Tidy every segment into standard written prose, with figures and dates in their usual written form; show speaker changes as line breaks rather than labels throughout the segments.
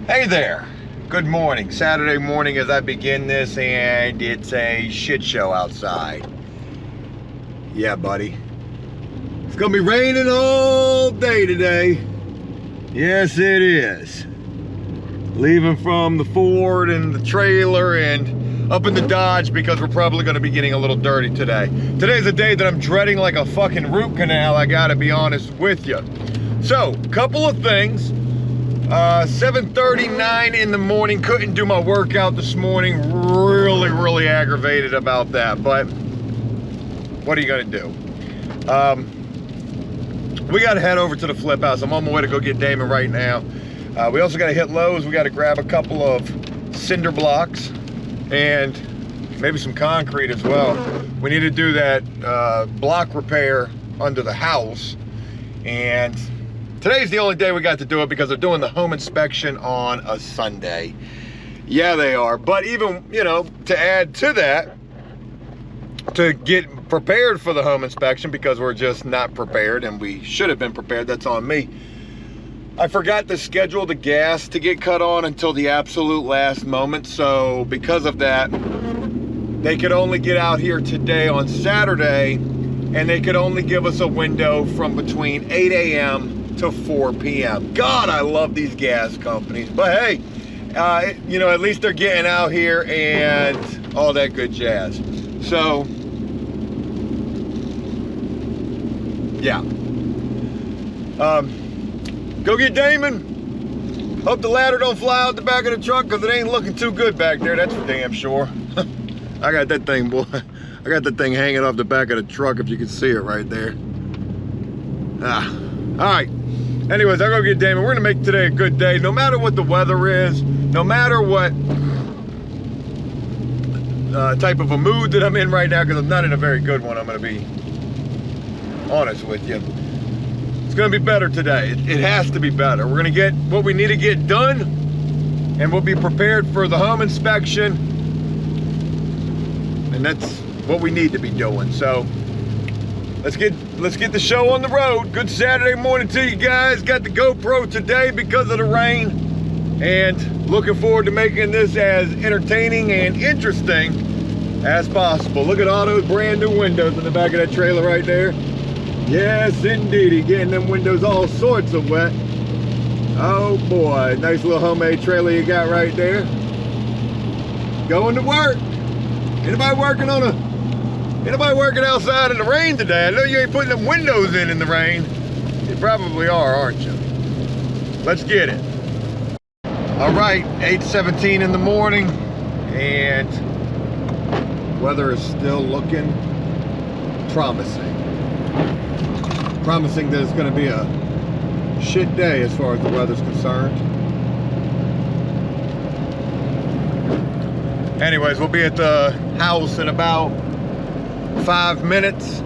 Hey there, good morning. Saturday morning as I begin this, and it's a shit show outside. Yeah, buddy. It's gonna be raining all day today. Yes, it is. Leaving from the Ford and the trailer and up in the Dodge because we're probably gonna be getting a little dirty today. Today's a day that I'm dreading like a fucking root canal, I gotta be honest with you. So, couple of things. 7:39 in the morning, couldn't do my workout this morning. Really aggravated about that, but what are you gonna do? We gotta head over to the flip house. I'm on my way to go get Damon right now. We also gotta hit Lowe's. We gotta grab a couple of cinder blocks and maybe some concrete as well. We need to do that block repair under the house, and today's the only day we got to do it because they're doing the home inspection on a Sunday. Yeah, they are. But even, you know, to add to that, to get prepared for the home inspection, because we're just not prepared, and we should have been prepared, that's on me. I forgot to schedule the gas to get cut on until the absolute last moment. So because of that, they could only get out here today on Saturday, and they could only give us a window from between 8 a.m. to 4 p.m. God, I love these gas companies, but hey, you know, at least they're getting out here and all that good jazz. So, yeah. Go get Damon. Hope the ladder don't fly out the back of the truck because it ain't looking too good back there, that's for damn sure. I got that thing, boy. I got that thing hanging off the back of the truck, if you can see it right there. All right. Anyways, I'll go get Damon. We're gonna make today a good day, no matter what the weather is, no matter what type of a mood that I'm in right now, because I'm not in a very good one, I'm gonna be honest with you. It's gonna be better today. It has to be better. We're gonna get what we need to get done, and we'll be prepared for the home inspection, and that's what we need to be doing. So let's get the show on the road. Good Saturday morning to you guys. Got the GoPro today because of the rain, and looking forward to making this as entertaining and interesting as possible. Look at all those brand new windows in the back of that trailer right there. Yes, indeedy, getting them windows all sorts of wet. Oh boy, nice little homemade trailer you got right there. Going to work. Anybody working outside in the rain today? I know you ain't putting them windows in the rain. You probably are, aren't you? Let's get it. All right, 8:17 in the morning, and weather is still looking promising. Promising that it's gonna be a shit day as far as the weather's concerned. Anyways, we'll be at the house in about 5 minutes.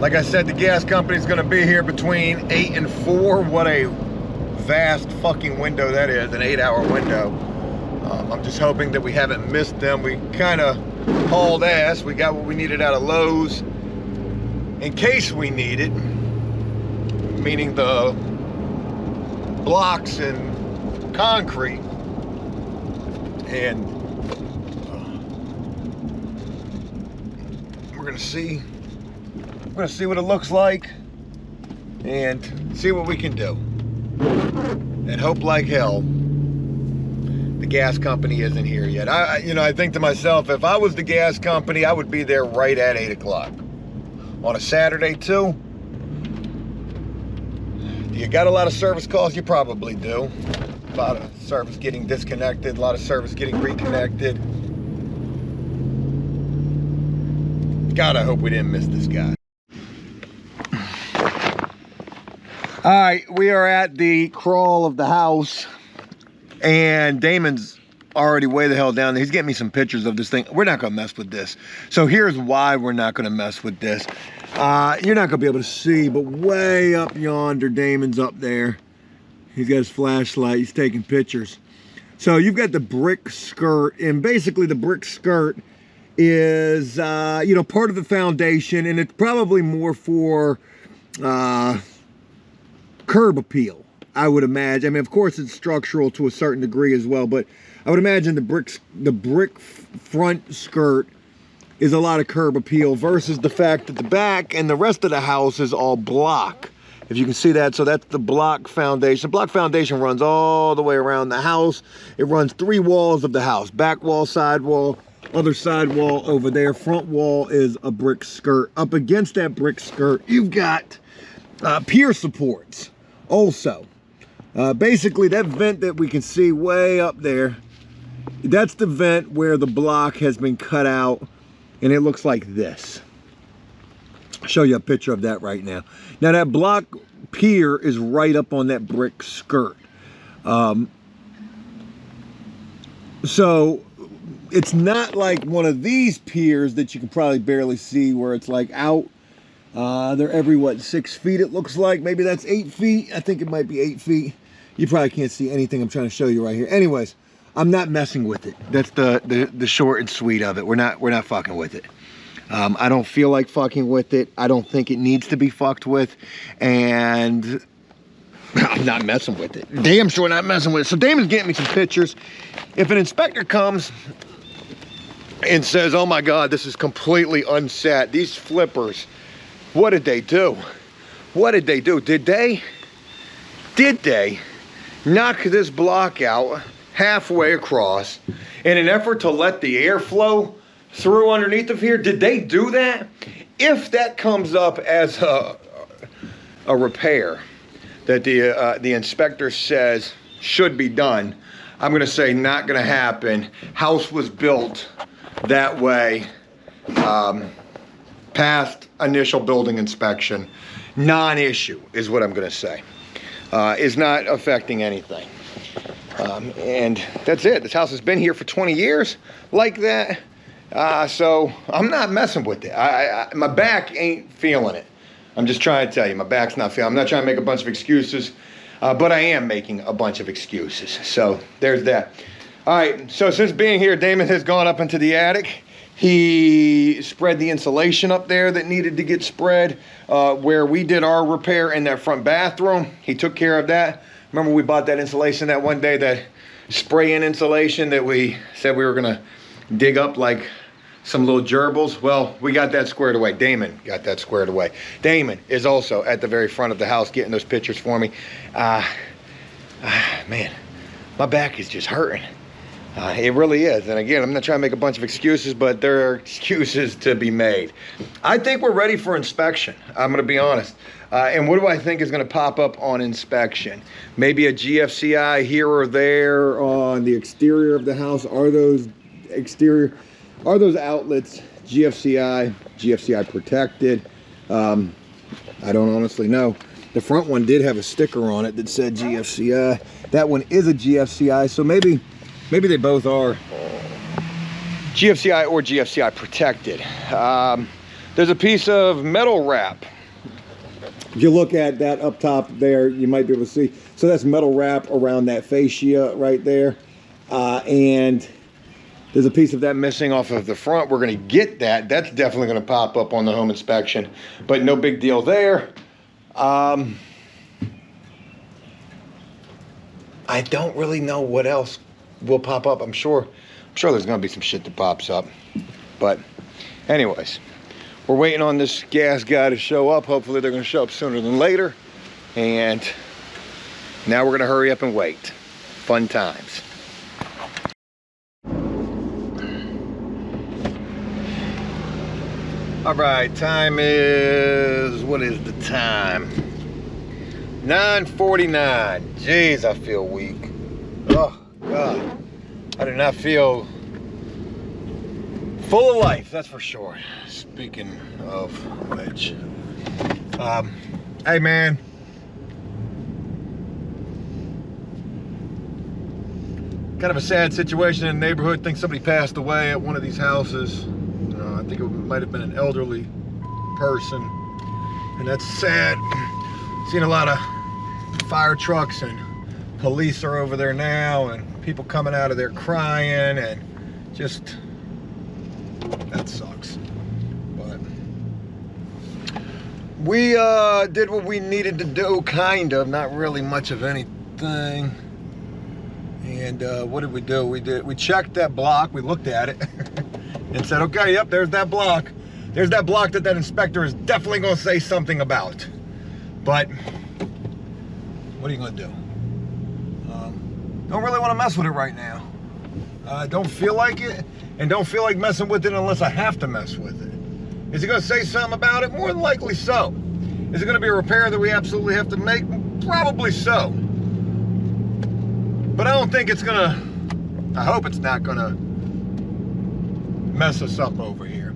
Like I said, the gas company's gonna be here between 8 and 4. What a vast fucking window that is, an 8-hour window. I'm just hoping that we haven't missed them. We kind of hauled ass. We got what we needed out of Lowe's in case we need it, meaning the blocks and concrete. And we're gonna see what it looks like and see what we can do, and hope like hell the gas company isn't here yet. I think to myself, if I was the gas company, I would be there right at 8 o'clock on a Saturday too. You got a lot of service calls? You probably do. A lot of service getting disconnected, a lot of service getting reconnected. God, I hope we didn't miss this guy. All right, we are at the crawl of the house, and Damon's already way the hell down there. He's getting me some pictures of this thing. We're not gonna mess with this. So here's why we're not gonna mess with this. You're not gonna be able to see, but way up yonder, Damon's up there. He's got his flashlight, he's taking pictures. So you've got the brick skirt, and basically the brick skirt is, you know, part of the foundation, and it's probably more for curb appeal. I would imagine. I mean, of course it's structural to a certain degree as well, but I would imagine the brick front skirt is a lot of curb appeal versus the fact that the back and the rest of the house is all block. If you can see that, so that's the block foundation. The block foundation runs all the way around the house. It runs 3 walls of the house. Back wall, side wall, other side wall over there. Front wall is a brick skirt. Up against that brick skirt, you've got pier supports also. Basically, that vent that we can see way up there, that's the vent where the block has been cut out, and it looks like this. I'll show you a picture of that right now. Now that block pier is right up on that brick skirt. So it's not like one of these piers that you can probably barely see where it's like out. They're every, what, 6 feet it looks like. Maybe that's 8 feet. I think it might be 8 feet. You probably can't see anything I'm trying to show you right here. Anyways, I'm not messing with it. That's the short and sweet of it. We're not fucking with it. I don't feel like fucking with it. I don't think it needs to be fucked with, and I'm not messing with it. Damn sure not messing with it. So Damon's getting me some pictures. If an inspector comes and says, oh my God, this is completely unset, these flippers, what did they do? What did they do? Did they knock this block out halfway across in an effort to let the air flow through underneath of here? Did they do that? If that comes up as a repair that the inspector says should be done, I'm gonna say not gonna happen. House was built that way, past initial building inspection. Non-issue is what I'm gonna say. Is not affecting anything. And that's it. This house has been here for 20 years like that. So I'm not messing with it. My back ain't feeling it. I'm just trying to tell you, my back's not feeling it. I'm not trying to make a bunch of excuses, but I am making a bunch of excuses. So there's that. All right, so since being here, Damon has gone up into the attic. He spread the insulation up there that needed to get spread. Where we did our repair in that front bathroom, he took care of that. Remember we bought that insulation that one day, that spray-in insulation that we said we were gonna dig up like some little gerbils? Well, we got that squared away. Damon got that squared away. Damon is also at the very front of the house getting those pictures for me. Man, my back is just hurting. It really is. And again, I'm not trying to make a bunch of excuses, but there are excuses to be made. I think we're ready for inspection. I'm going to be honest. And what do I think is going to pop up on inspection? Maybe a GFCI here or there on the exterior of the house. Are those outlets GFCI protected? I don't honestly know. The front one did have a sticker on it that said GFCI. That one is a GFCI, so maybe they both are GFCI or GFCI protected. There's a piece of metal wrap. If you look at that up top there, you might be able to see. So that's metal wrap around that fascia right there. And there's a piece of that missing off of the front. We're gonna get that. That's definitely gonna pop up on the home inspection, but no big deal there. I don't really know what else will pop up. I'm sure there's gonna be some shit that pops up. But anyways, we're waiting on this gas guy to show up. Hopefully they're gonna show up sooner than later. And now we're gonna hurry up and wait. Fun times. All right, time is, what is the time? 9:49. Jeez, I feel weak. Oh, God. I do not feel full of life, that's for sure. Speaking of which. Hey, man. Kind of a sad situation in the neighborhood. I think somebody passed away at one of these houses. I think it might have been an elderly person. And that's sad. Seen a lot of fire trucks and police are over there now, and people coming out of there crying, and just, that sucks. But we did what we needed to do, kind of, not really much of anything. And what did we do? We checked that block, we looked at it, and said, okay, yep, there's that block. There's that block that inspector is definitely gonna say something about. But, what are you gonna do? Don't really wanna mess with it right now. Don't feel like it, and don't feel like messing with it unless I have to mess with it. Is he gonna say something about it? More than likely so. Is it gonna be a repair that we absolutely have to make? Probably so. But I don't think it's gonna, I hope it's not gonna mess us up over here.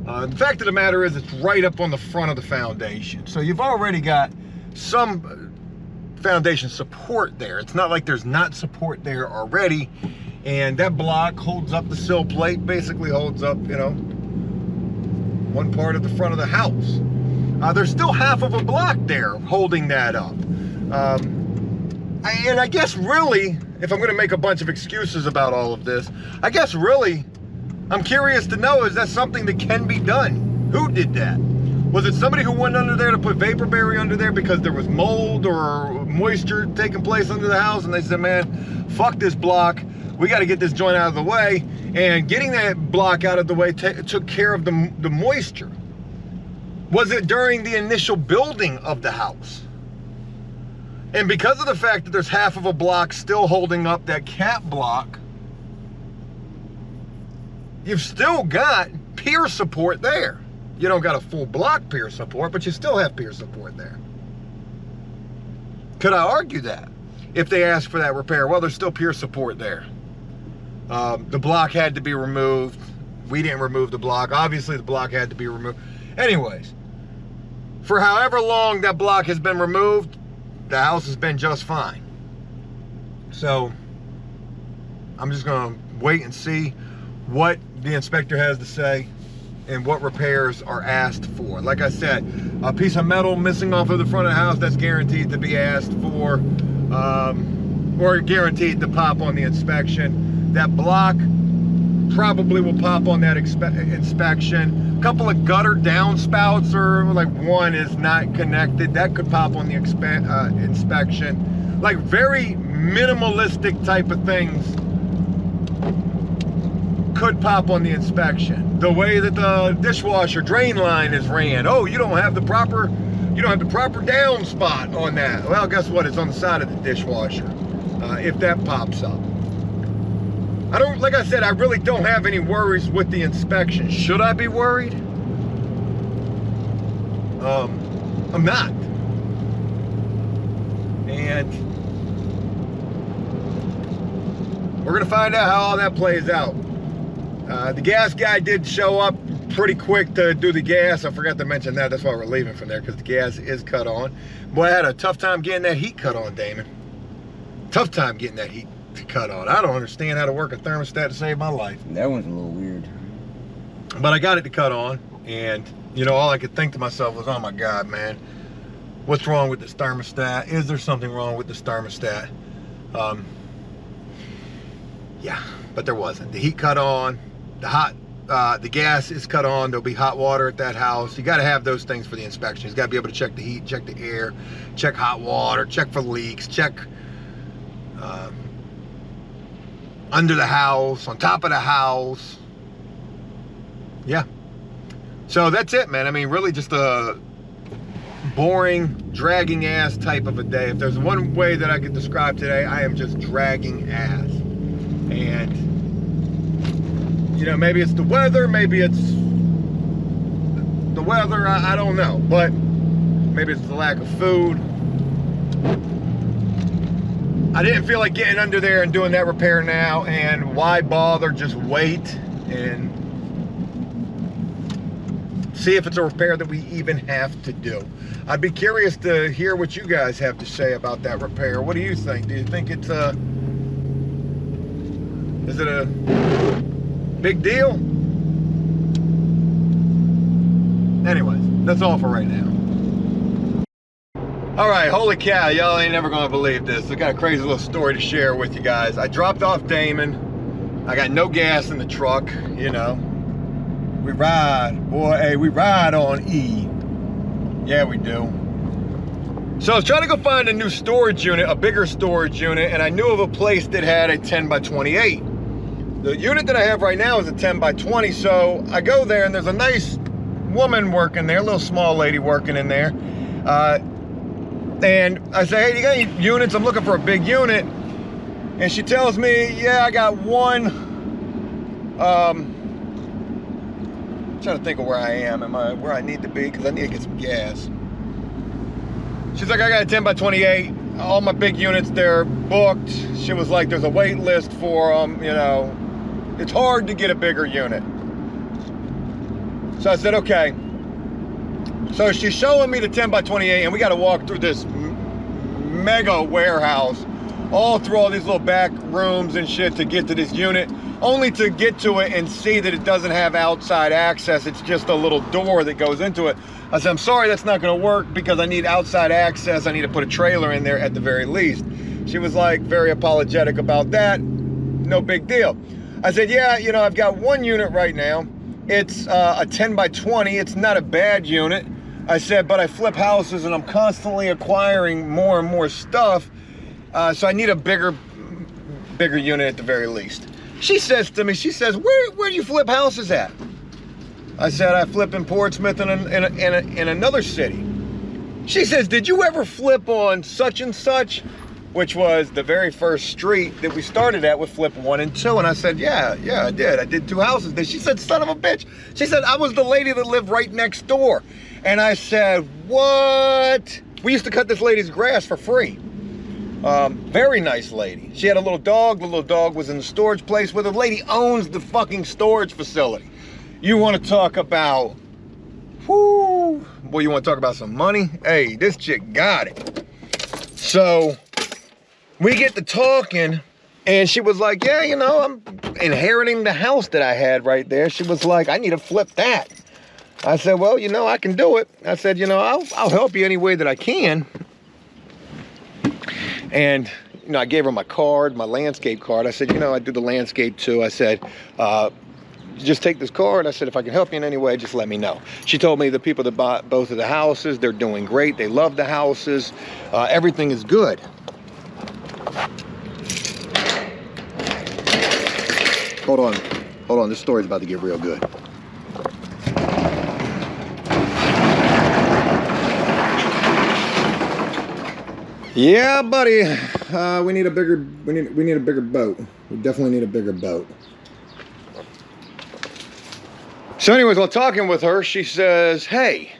The fact of the matter is it's right up on the front of the foundation. So you've already got some foundation support there. It's not like there's not support there already. And that block holds up the sill plate, basically holds up, you know, one part of the front of the house. There's still half of a block there holding that up. And I guess really, if I'm gonna make a bunch of excuses about all of this, I guess really, I'm curious to know, is that something that can be done? Who did that? Was it somebody who went under there to put Vaporberry under there because there was mold or moisture taking place under the house, and they said, man, fuck this block, we got to get this joint out of the way, and getting that block out of the way took care of the moisture? Was it during the initial building of the house? And because of the fact that there's half of a block still holding up that cap block, you've still got pier support there. You don't got a full block pier support, but you still have pier support there. Could I argue that if they asked for that repair? Well, there's still pier support there. The block had to be removed. We didn't remove the block. Obviously, the block had to be removed. Anyways, for however long that block has been removed, the house has been just fine. So, I'm just gonna wait and see what the inspector has to say and what repairs are asked for. Like I said, a piece of metal missing off of the front of the house, that's guaranteed to be asked for, or guaranteed to pop on the inspection. That block probably will pop on that inspection. A couple of gutter downspouts, or like one is not connected, that could pop on the inspection. Like very minimalistic type of things could pop on the inspection. The way that the dishwasher drain line is ran. Oh, you don't have the proper downspout on that. Well, guess what? It's on the side of the dishwasher. If that pops up. Like I said, I really don't have any worries with the inspection. Should I be worried? I'm not. And we're gonna find out how all that plays out. The gas guy did show up pretty quick to do the gas. I forgot to mention that. That's why we're leaving from there, because the gas is cut on. Boy, I had a tough time getting that heat cut on, Damon. Tough time getting that heat cut on. I don't understand how to work a thermostat to save my life.
That one's a little weird.
But I got it to cut on, and you know, all I could think to myself was, oh my God, man, what's wrong with this thermostat? Is there something wrong with this thermostat? Yeah, but there wasn't. The heat cut on, the gas is cut on. There'll be hot water at that house. You got to have those things for the inspection. You got to be able to check the heat, check the air, check hot water, check for leaks, check under the house, on top of the house. Yeah. So that's it, man. I mean, really just a boring, dragging ass type of a day. If there's one way that I could describe today, I am just dragging ass. And, you know, maybe it's the weather, maybe it's the weather, I don't know. But maybe it's the lack of food. I didn't feel like getting under there and doing that repair now, and why bother? Just wait and see if it's a repair that we even have to do. I'd be curious to hear what you guys have to say about that repair. What do you think? Do you think it's is it a big deal? Anyways, that's all for right now. All right, holy cow, y'all ain't never gonna believe this. I got a crazy little story to share with you guys. I dropped off Damon. I got no gas in the truck, you know. We ride, boy, hey, we ride on E. Yeah, we do. So I was trying to go find a new storage unit, a bigger storage unit, and I knew of a place that had a 10 by 28. The unit that I have right now is a 10 by 20, so I go there and there's a nice woman working there, a little small lady working in there. And I say, hey, you got any units? I'm looking for a big unit. And she tells me, yeah, I got one. I'm trying to think of where I am. Am I where I need to be? Because I need to get some gas. She's like, I got a 10 by 28. All my big units, they're booked. She was like, there's a wait list for them, you know. It's hard to get a bigger unit. So I said, okay. So she's showing me the 10 by 28, and we got to walk through this mega warehouse, all through all these little back rooms and shit to get to this unit, only to get to it and see that it doesn't have outside access. It's just a little door that goes into it. I said, I'm sorry, that's not going to work because I need outside access. I need to put a trailer in there at the very least. She was like very apologetic about that. No big deal. I said, yeah, you know, I've got one unit right now. It's a 10 by 20. It's not a bad unit. I said, but I flip houses and I'm constantly acquiring more and more stuff. So I need a bigger unit at the very least. She says to me, she says, where do you flip houses at? I said, I flip in Portsmouth and in another city. She says, did you ever flip on such and such? Which was the very first street that we started at with flip 1 and 2. And I said, yeah, I did. I did 2 houses there. She said, son of a bitch. She said, I was the lady that lived right next door. And I said, what? We used to cut this lady's grass for free. Very nice lady. She had a little dog. The little dog was in the storage place where the lady owns the fucking storage facility. You want to talk about, whoo, boy, you want to talk about some money? Hey, this chick got it. So we get to talking, and she was like, yeah, you know, I'm inheriting the house that I had right there. She was like, I need to flip that. I said, well, you know, I can do it. I said, you know, I'll help you any way that I can. And, you know, I gave her my card, my landscape card. I said, you know, I do the landscape too. I said, just take this card. I said, if I can help you in any way, just let me know. She told me the people that bought both of the houses, they're doing great. They love the houses. Everything is good. Hold on, this story's about to get real good. Yeah, buddy, we need a bigger boat. We definitely need a bigger boat. So anyways, while talking with her, she says, hey,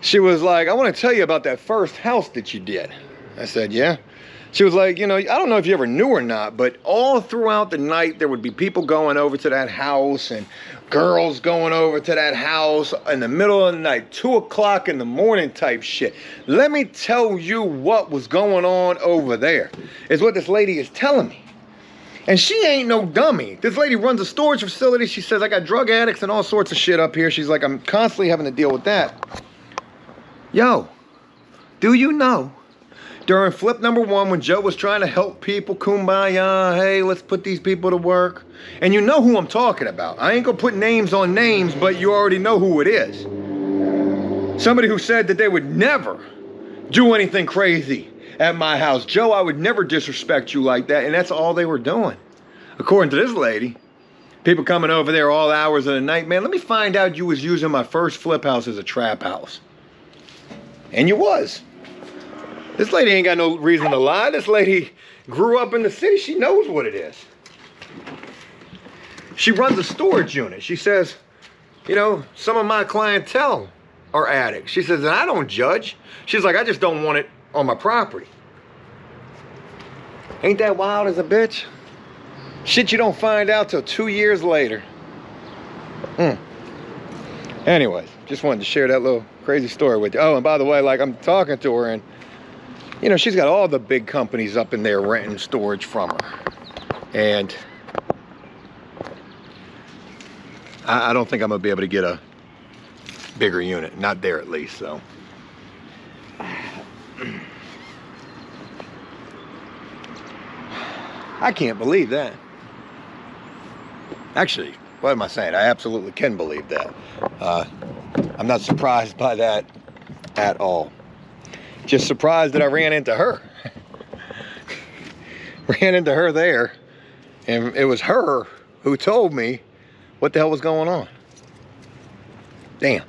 she was like, I want to tell you about that first house that you did. I said, yeah. She was like, you know, I don't know if you ever knew or not, but all throughout the night, there would be people going over to that house and girls going over to that house in the middle of the night, 2 o'clock in the morning type shit. Let me tell you what was going on over there, is what this lady is telling me. And she ain't no dummy. This lady runs a storage facility. She says, I got drug addicts and all sorts of shit up here. She's like, I'm constantly having to deal with that. Yo, do you know? During flip number 1, when Joe was trying to help people, kumbaya, hey, let's put these people to work. And you know who I'm talking about. I ain't gonna put names on names, but you already know who it is. Somebody who said that they would never do anything crazy at my house. Joe, I would never disrespect you like that. And that's all they were doing. According to this lady, people coming over there all hours of the night. Man, let me find out you was using my first flip house as a trap house. And you was. This lady ain't got no reason to lie. This lady grew up in the city. She knows what it is. She runs a storage unit. She says, you know, some of my clientele are addicts. She says, and I don't judge. She's like, I just don't want it on my property. Ain't that wild as a bitch? Shit you don't find out till 2 years later. Anyways, just wanted to share that little crazy story with you. Oh, and by the way, like, I'm talking to her, and you know, she's got all the big companies up in there renting storage from her. And I don't think I'm gonna be able to get a bigger unit, not there at least, so. I can't believe that. Actually, what am I saying? I absolutely can believe that. I'm not surprised by that at all. Just surprised that I ran into her. Ran into her there, and it was her who told me what the hell was going on. Damn.